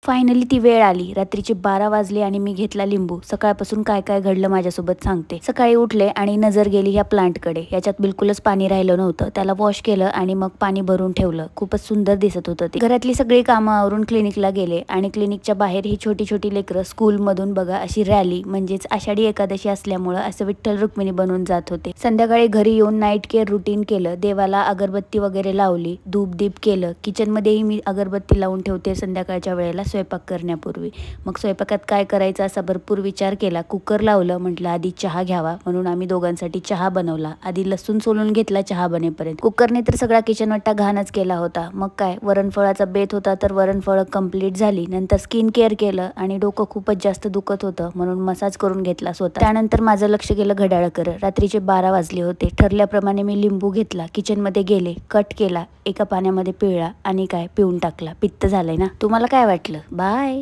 Finally ती वेळ आली। रात्रीचे 12 वाजले आणि मी घेतला लिंबू। सकाळपासून काय काय घडलं माझ्यासोबत सांगते। सकाळी उठले आणि नजर गेली ह्या प्लांटकडे। याच्यात बिलकुलच पाणी राहिलं नव्हतं। त्याला वॉश केलं आणि मग पाणी भरून ठेवलं। खूपच सुंदर दिसत होतं ते। घरातली सगळी कामं आवरून क्लिनिकला गेले आणि क्लिनिकच्या बाहेर ही छोटी छोटी लेकरं स्कूलमधून बघा अशी रॅली म्हणजेच आषाढी एकादशी असल्यामुळं असं विठ्ठल रुक्मिणी बनून जात होते। संध्याकाळी घरी येऊन नाईट केअर रुटीन केलं। देवाला अगरबत्ती वगैरे लावली, धूप दीप केलं। किचनमध्येही मी अगरबत्ती लावून ठेवते संध्याकाळच्या वेळेला स्वयंपाक करण्यापूर्वी। मग स्वयंपाकात काय करायचं असा भरपूर विचार केला। कुकर लावलं, म्हटलं आधी चहा घ्यावा म्हणून आम्ही दोघांसाठी चहा बनवला। आधी लसूण सोलून घेतला चहा बनेपर्यंत। कुकरने तर सगळा किचन वट्टा घाणच केला होता। मग काय वरणफळाचा बेत होता तर वरणफळ कंप्लीट झाली। नंतर स्किन केअर केलं आणि डोकं खूपच जास्त दुखत होतं म्हणून मसाज करून घेतला स्वतः। त्यानंतर माझं लक्ष गेलं घड्याळाकडे। रात्रीचे 12 वाजले होते। ठरल्याप्रमाणे मी लिंबू घेतला, किचनमध्ये गेले, कट केला, एका पाण्यामध्ये पिळला आणि काय पिऊन टाकला। पित्त झालंय ना। तुम्हाला काय वाटलं? बाय।